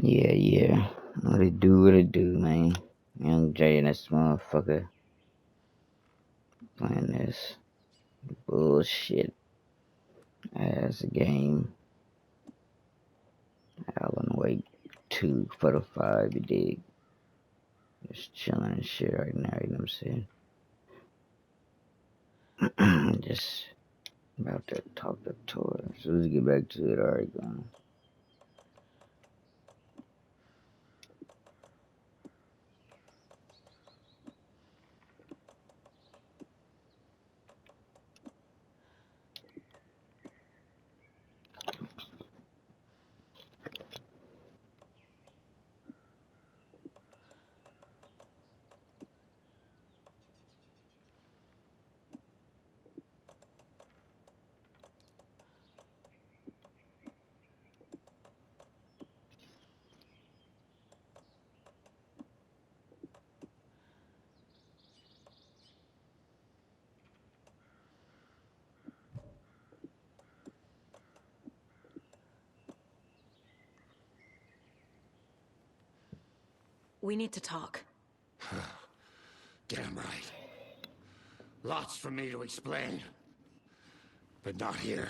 Yeah, yeah. What it do, man. Young Jay and this motherfucker playing this bullshit ass game. Alan Wake 2 for the 5, you dig? Just chilling and shit right now, you know what I'm saying? Just about to talk to Tor. So let's get back to it, alright, going. We need to talk. Damn right. Lots for me to explain. But not here.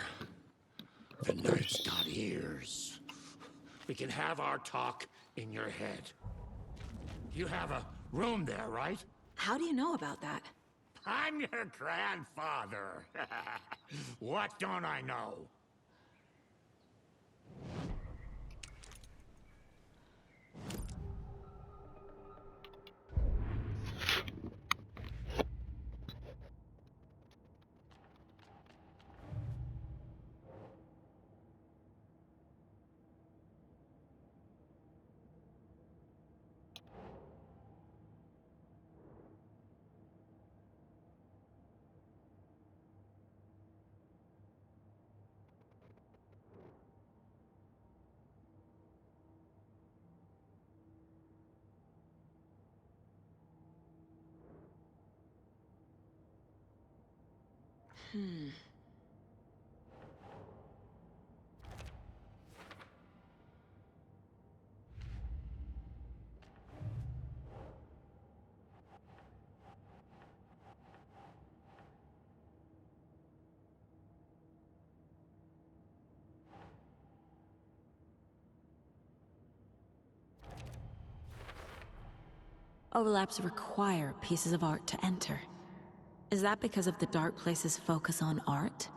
The night's got ears. We can have our talk in your head. You have a room there, right? How do you know about that? I'm your grandfather. What don't I know? Overlaps require pieces of art to enter. Is that because of the Dark Place's focus on art?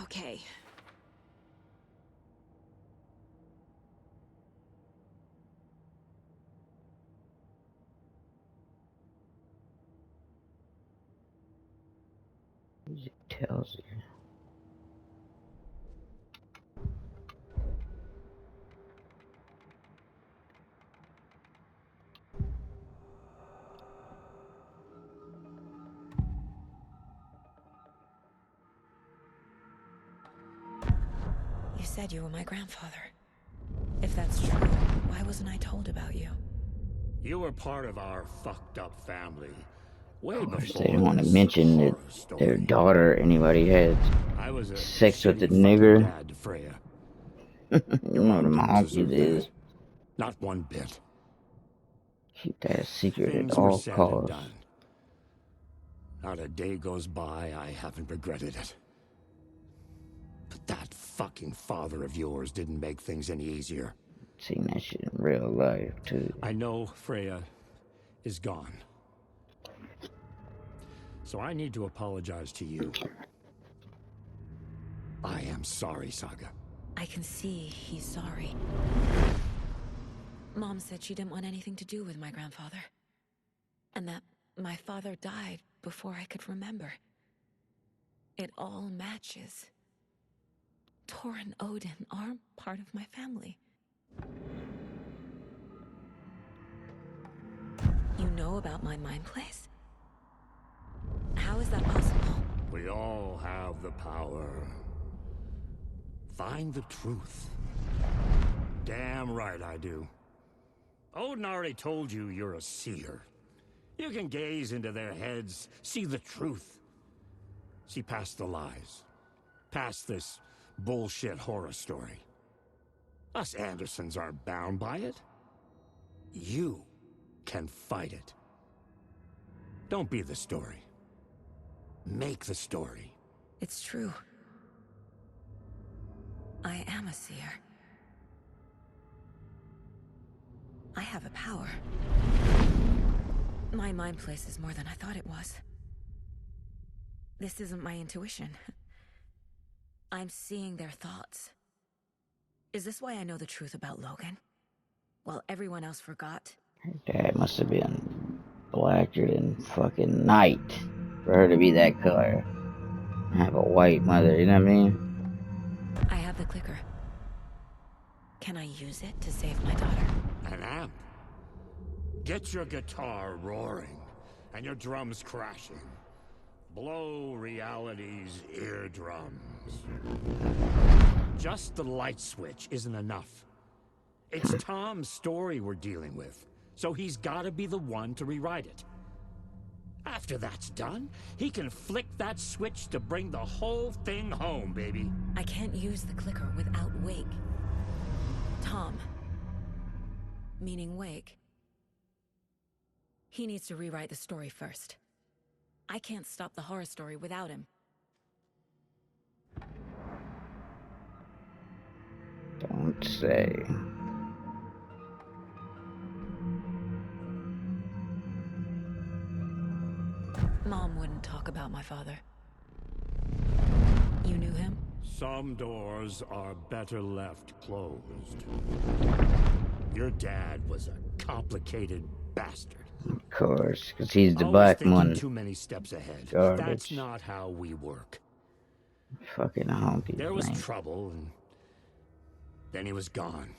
Okay. It tells you. You said you were my grandfather. If that's true, why wasn't I told about you? You were part of our fucked up family. Way Of course, they before didn't want to this mention that horror their story. daughter, anybody had I was a sex with the shitty fucking nigger. dad to Freya. You Your know mom them didn't honkies deserve that. is. Not one bit. Keep that secret at Things were all said and costs. done. Not a day goes by I haven't regretted it. But that fucking father of yours didn't make things any easier. Seen that shit in real life, too. I know Freya is gone. So I need to apologize to you. I am sorry, Saga. I can see he's sorry. Mom said she didn't want anything to do with my grandfather. And that my father died before I could remember. It all matches. Tor and Odin are part of my family. You know about my mind place? How is that possible? We all have the power. Find the truth. Damn right I do. Odin already told you you're a seer. You can gaze into their heads, see the truth. See past the lies. Past this bullshit horror story. Us Andersons aren't bound by it. You can fight it. Don't be the story. Make the story. It's true. I am a seer. I have a power. My mind place is more than I thought it was. This isn't my intuition. I'm seeing their thoughts. Is this why I know the truth about Logan? While everyone else forgot? Her dad must have been blacker than fucking night for her to be that color. Have a white mother, you know what I mean? I have the clicker. Can I use it to save my daughter? An amp. Get your guitar roaring and your drums crashing. Blow reality's eardrums. Just the light switch isn't enough. It's Tom's story we're dealing with, so he's gotta be the one to rewrite it. After that's done, he can flick that switch to bring the whole thing home, baby. I can't use the clicker without Wake. Tom. Meaning Wake. He needs to rewrite the story first. I can't stop the horror story without him. Don't say. Mom wouldn't talk about my father. You knew him? Some doors are better left closed. Your dad was a complicated bastard. Of course, because he's the Always black thinking one. too many steps ahead. Garbage. That's not how we work. Fucking humpy. There was man. trouble, and then he was gone.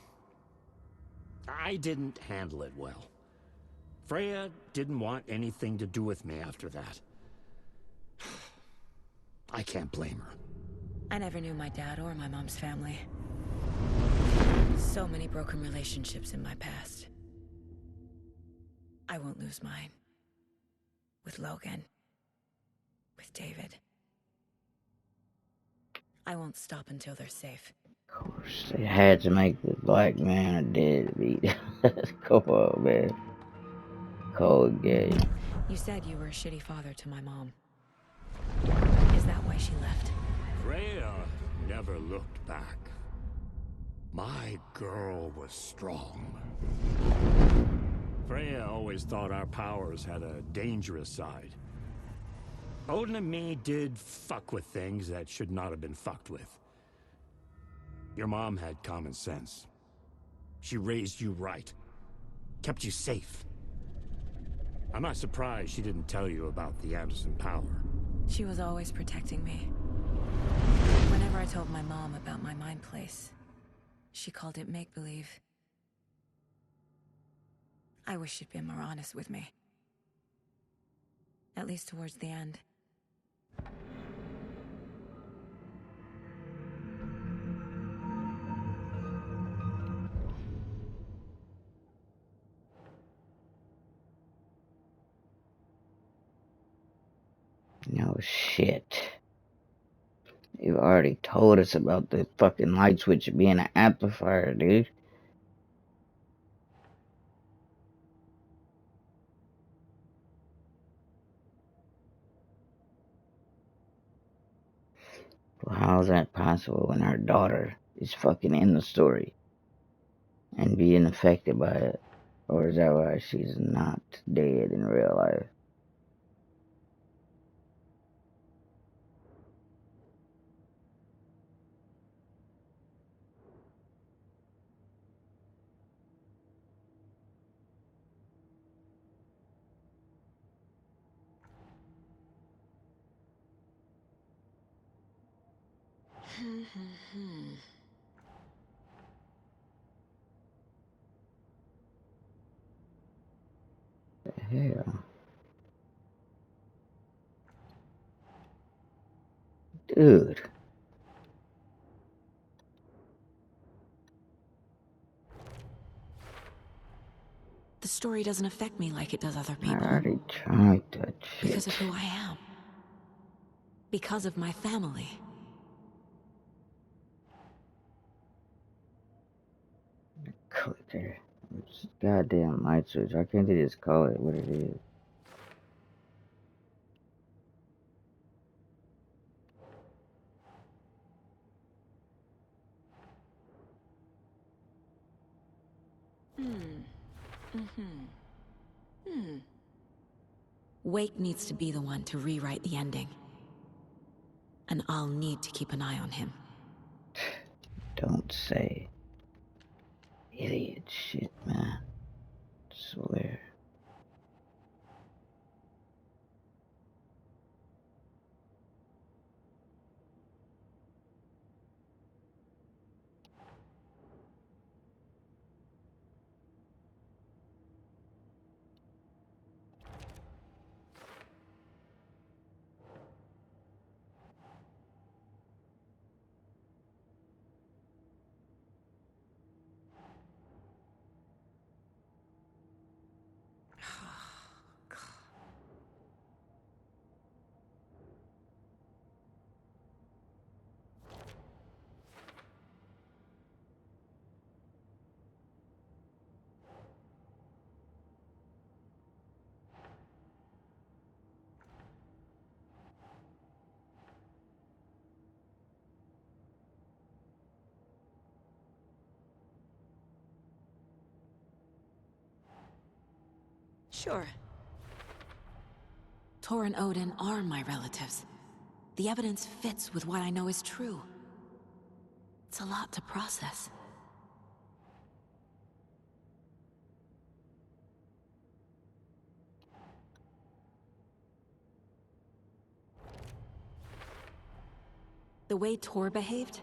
I didn't handle it well. Freya didn't want anything to do with me after that. I can't blame her. I never knew my dad or my mom's family. So many broken relationships in my past. I won't lose mine. With Logan. With David. I won't stop until they're safe. Of course, they had to make the black man a deadbeat. Come on, man. Cold game. You said you were a shitty father to my mom. Is that why she left? Freya never looked back. My girl was strong. Freya always thought our powers had a dangerous side. Odin and me did fuck with things that should not have been fucked with. Your mom had common sense. She raised you right. Kept you safe. I'm not surprised she didn't tell you about the Anderson power. She was always protecting me. Whenever I told my mom about my mind place, she called it make-believe. I wish she'd been more honest with me. At least towards the end. No shit. You already told us about the fucking light switch being an amplifier, dude. Well, how is that possible when her daughter is fucking in the story and being affected by it? Or is that why she's not dead in real life? The hell? Dude. story doesn't affect me like it does other I people. already tried that Because shit. of who I am. Because of my family. Clicker. It's a goddamn light switch. Why can't they just call it what it is? Wake needs to be the one to rewrite the ending. And I'll need to keep an eye on him. Don't say. Idiot shit, man. Swear. Sure. Tor and Odin are my relatives. The evidence fits with what I know is true. It's a lot to process. The way Tor behaved,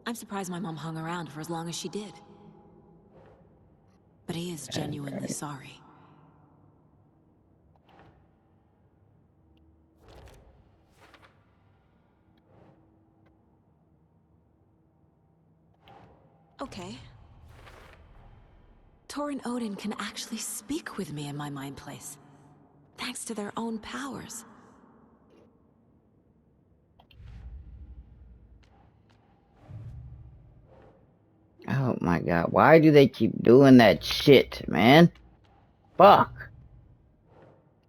I'm surprised my mom hung around for as long as she did. But he is genuinely sorry. Okay. Tor and Odin can actually speak with me in my mind place. Thanks to their own powers. Oh my god, why do they keep doing that shit, man? Fuck.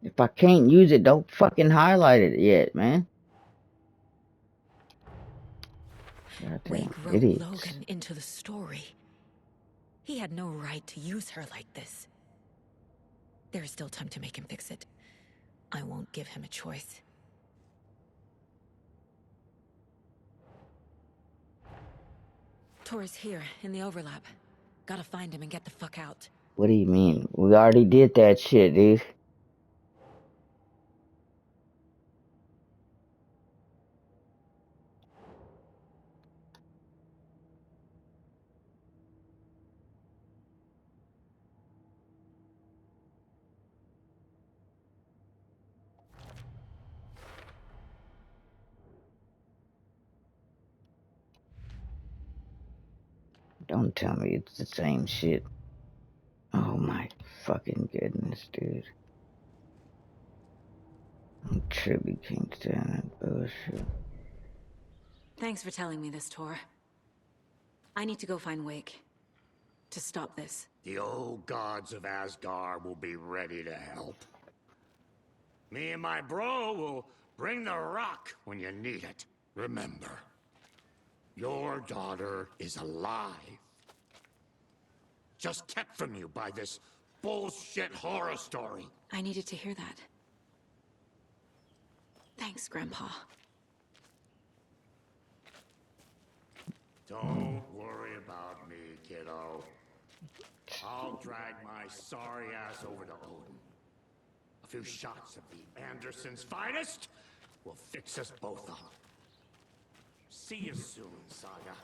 If I can't use it, don't fucking highlight it yet, man. Goddamn Wake wrote idiots. Logan into the story. He had no right to use her like this. There is still time to make him fix it. I won't give him a choice. Tor is here, in the overlap. Gotta find him and get the fuck out. What do you mean? We already did that shit, dude. Don't tell me it's the same shit. Oh my fucking goodness, dude. I'm tripping, can't stand that bullshit. Thanks for telling me this, Tor. I need to go find Wake. To stop this. The old gods of Asgard will be ready to help. Me and my bro will bring the rock when you need it. Remember, your daughter is alive. Just kept from you by this bullshit horror story. I needed to hear that. Thanks, Grandpa. Don't worry about me, kiddo. I'll drag my sorry ass over to Odin. A few shots of the Andersons' finest will fix us both up. See you soon, Saga.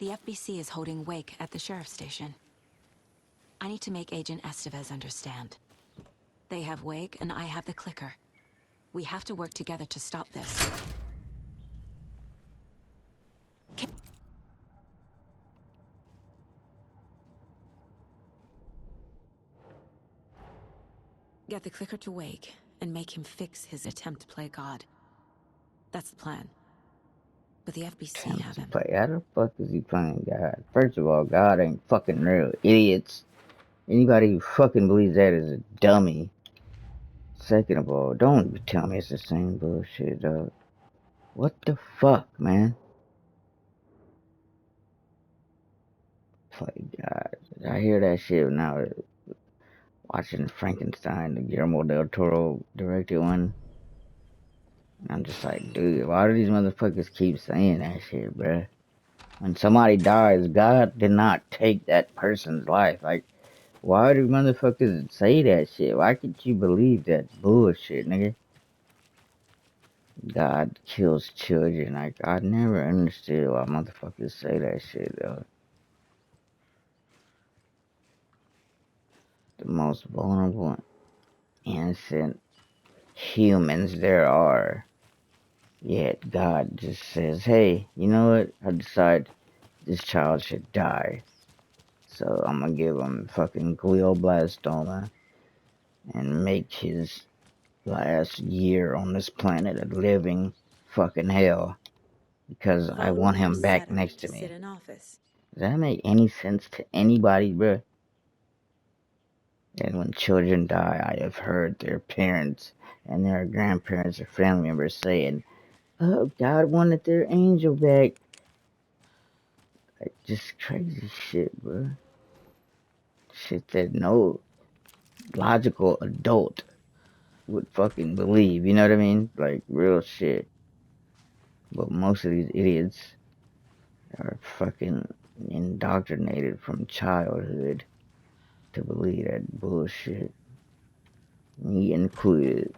The FBC is holding Wake at the sheriff's station. I need to make Agent Estevez understand. They have Wake and I have the clicker. We have to work together to stop this. Get the clicker to wake and make him fix his attempt to play God. That's the plan. But the FBC Attempt have to him. play. How the fuck is he playing God? First of all, God ain't fucking real. Idiots. Anybody who fucking believes that is a dummy. Second of all, don't tell me it's the same bullshit, dog. What the fuck, man? Play God. I hear that shit now. Watching Frankenstein, the Guillermo del Toro directed one. I'm just like, dude, why do these motherfuckers keep saying that shit, bruh? When somebody dies, God did not take that person's life. Like, why do motherfuckers say that shit? Why could you believe that bullshit, nigga? God kills children. Like, I never understood why motherfuckers say that shit, though. The most vulnerable, innocent humans there are. Yet God just says, hey, you know what? I decide this child should die. So I'm gonna give him fucking glioblastoma and make his last year on this planet a living fucking hell because I want Who him set back him next to to sit me. in office? Does that make any sense to anybody, bruh? And when children die, I have heard their parents and their grandparents or family members saying, oh, God wanted their angel back. Like, just crazy shit, bruh. Shit that no logical adult would fucking believe, you know what I mean? Like, real shit. But most of these idiots are fucking indoctrinated from childhood to believe that bullshit. Me included.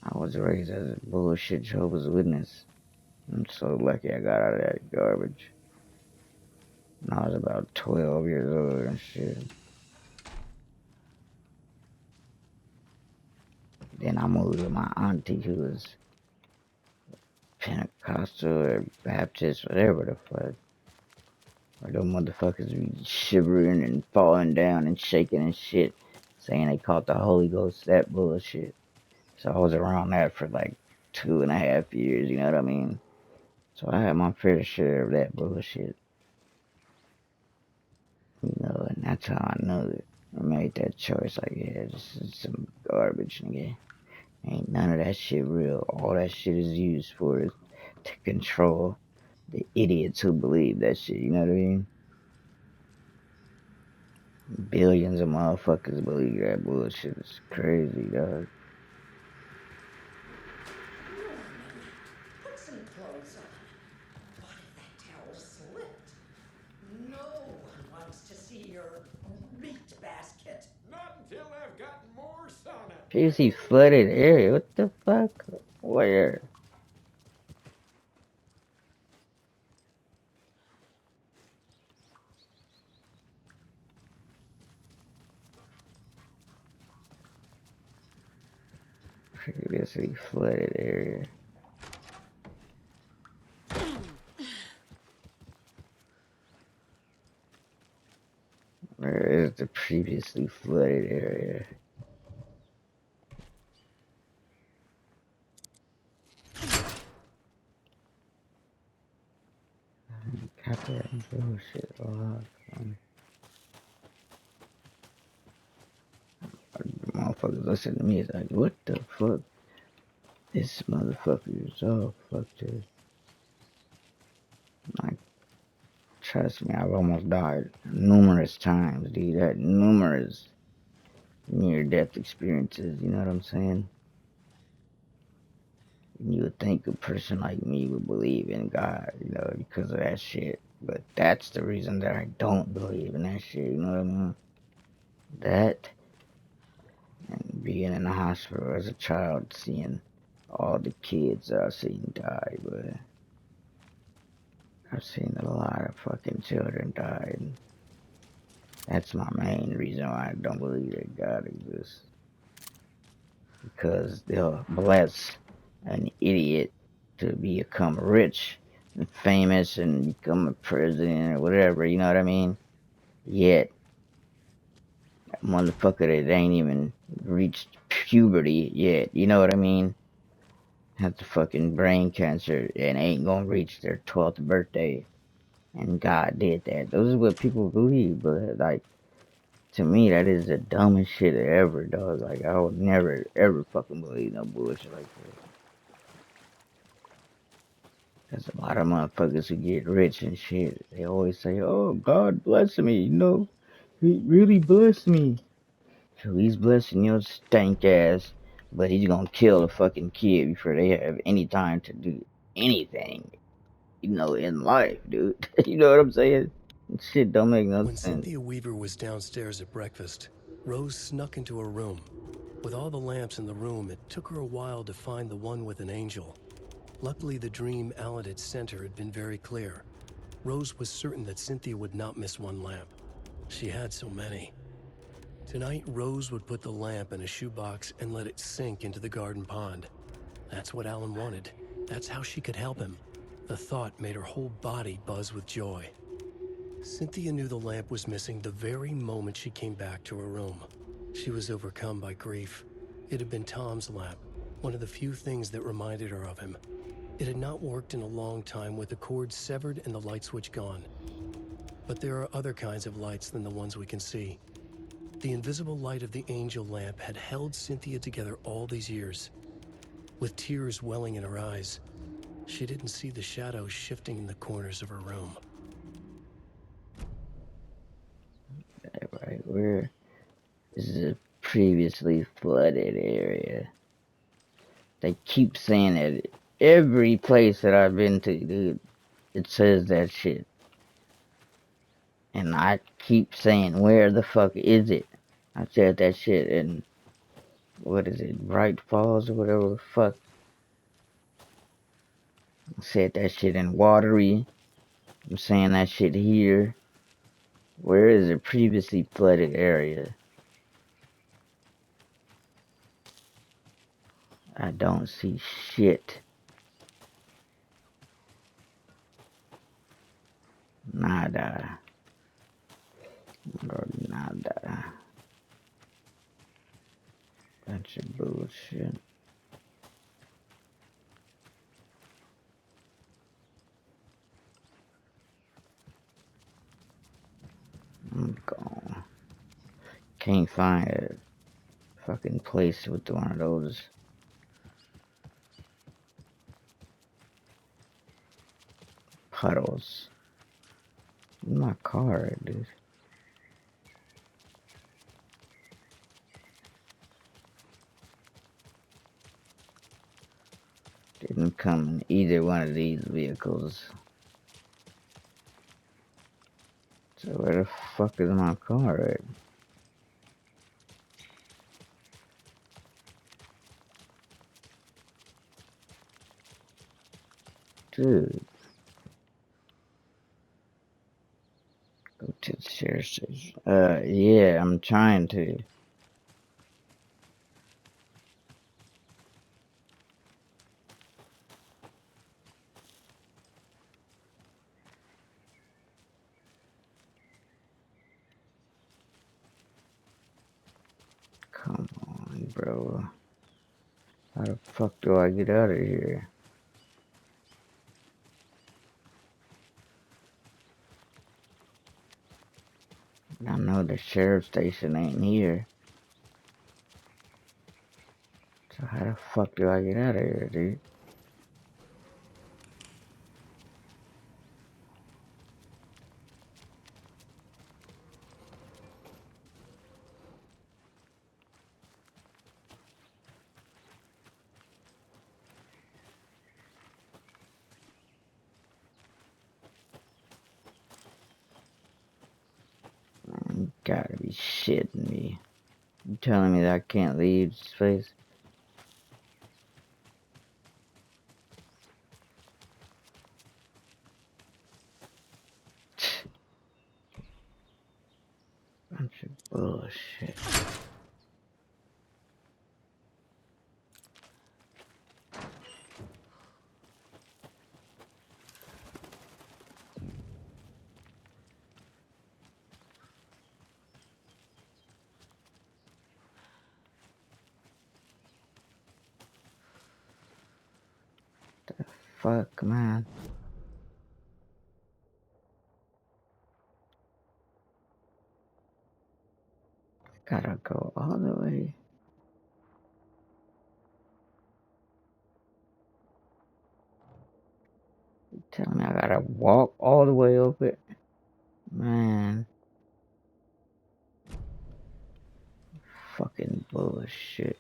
I was raised as a bullshit Jehovah's Witness. I'm so lucky I got out of that garbage when I was about 12 years old and shit. Then I moved with my auntie who was Pentecostal or Baptist, whatever the fuck. Or them motherfuckers be shivering and falling down and shaking and shit, saying they caught the Holy Ghost, that bullshit. So I was around that for like 2.5 years, you know what I mean? So I had my fair share of that bullshit, you know, and that's how I know it. I made that choice, like, yeah, this is some garbage, nigga. Ain't none of that shit real. All that shit is used for is to control the idiots who believe that shit, you know what I mean? Billions of motherfuckers believe that bullshit. It's crazy, dog. Put some clothes on. What if that towel slipped? No one wants to see your meat basket. Not until I've got more sauna. Previously flooded area. What the fuck? Where? Previously flooded area. Where is the previously flooded area? Copyright bullshit. Motherfuckers listen to me. It's like, what the fuck? This motherfucker is all fucked up. Like, trust me, I've almost died numerous times, dude. I had numerous near-death experiences. You know what I'm saying? You would think a person like me would believe in God, you know, because of that shit. But that's the reason that I don't believe in that shit, you know what I mean? That and being in the hospital as a child, seeing all the kids that I've seen die, but I've seen a lot of fucking children die. And that's my main reason why I don't believe that God exists. Because they'll bless an idiot to become rich and famous and become a president or whatever, you know what I mean? Yet, motherfucker that ain't even reached puberty yet. You know what I mean? Has the fucking brain cancer and ain't gonna reach their 12th birthday. And God did that. Those are what people believe, but like to me, that is the dumbest shit ever, dog. Like I would never ever fucking believe no bullshit like that. There's a lot of motherfuckers who get rich and shit. They always say, "Oh, God bless me," He really blessed me. So he's blessing your stank ass, but he's gonna kill a fucking kid before they have any time to do anything, in life, dude. You know what I'm saying? Shit don't make no When sense. Cynthia Weaver was downstairs at breakfast, Rose snuck into her room. With all the lamps in the room, it took her a while to find the one with an angel. Luckily, the dream Alan had sent her had been very clear. Rose was certain that Cynthia would not miss one lamp. She had so many. Tonight, Rose would put the lamp in a shoebox and let it sink into the garden pond. That's what Alan wanted. That's how she could help him. The thought made her whole body buzz with joy. Cynthia knew the lamp was missing the very moment she came back to her room. She was overcome by grief. It had been Tom's lamp, one of the few things that reminded her of him. It had not worked in a long time with the cord severed and the light switch gone. But there are other kinds of lights than the ones we can see. The invisible light of the angel lamp had held Cynthia together all these years. With tears welling in her eyes, she didn't see the shadows shifting in the corners of her room. Right where this is a previously flooded area. They keep saying it. Every place that I've been to, dude, it says that shit. And I keep saying, where the fuck is it? I said that shit in, what is it, Bright Falls or whatever the fuck. I said that shit in Watery. I'm saying that shit here. Where is a previously flooded area? I don't see shit. Nada. Bro, nada. Bunch of bullshit. I'm gone. Can't find a fucking place with one of those puddles. In my car, dude. Didn't come in either one of these vehicles. So where the fuck is my car at? Dude. Go to the sheriff's station. Yeah, I'm trying to. Come on, bro. How the fuck do I get out of here? I know the sheriff's station ain't here. So how the fuck do I get out of here, dude? Man, you gotta be shitting me. You telling me that I can't leave this place? Bunch of bullshit. fuck, man? Gotta go all the way. Tell me I gotta walk all the way up it. Man. Fucking bullshit.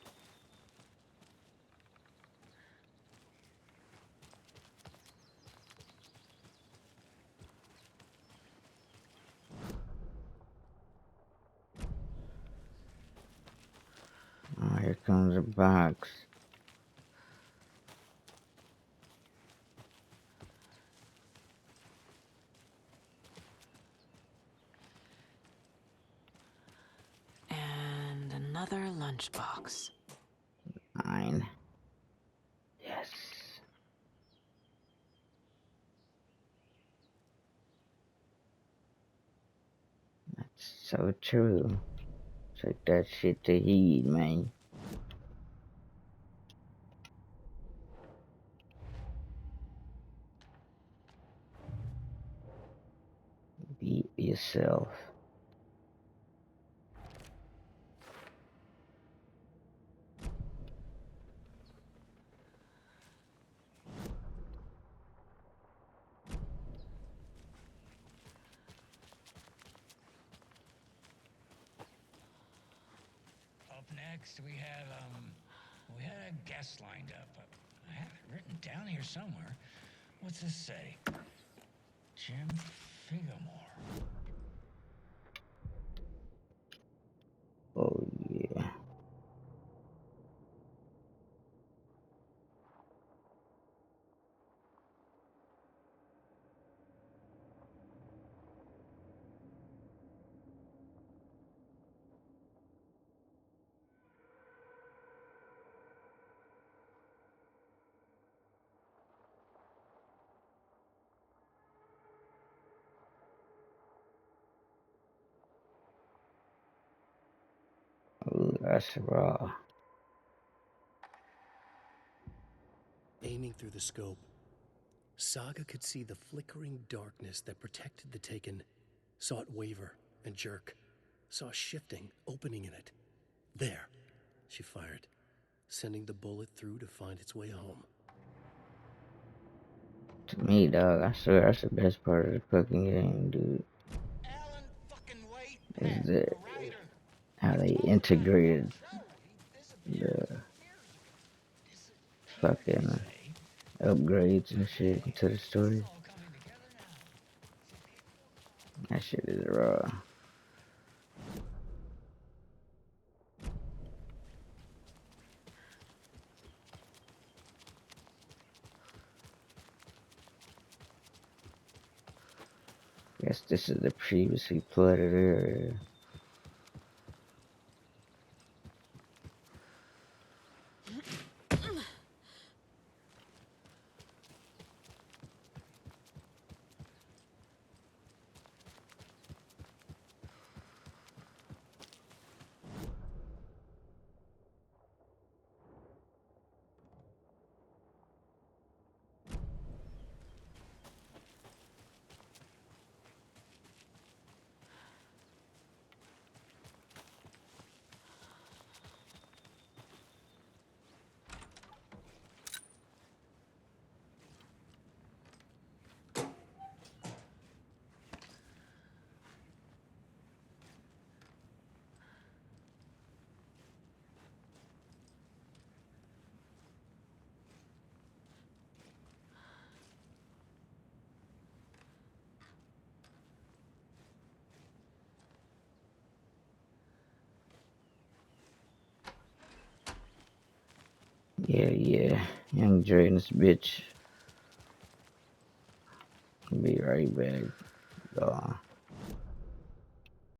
Oh, here comes a box. And another lunchbox. 9. Yes. That's so true. Take that shit to heed, man. Be yourself. Up next, we had a guest lined up. I have it written down here somewhere. What's this say? Jim Figamore. Oh, yeah. Ooh, that's raw. Aiming through the scope, Saga could see the flickering darkness that protected the Taken, saw it waver and jerk, saw a shifting opening in it. There, she fired, sending the bullet through to find its way home. To me, dog, I swear that's the best part of the fucking game, dude. Alan fucking White, Is the that writer. how they integrated the fucking upgrades and shit into the story. That shit is raw. Guess this is the previously flooded area. Yeah. Young Draden's bitch. Be right back.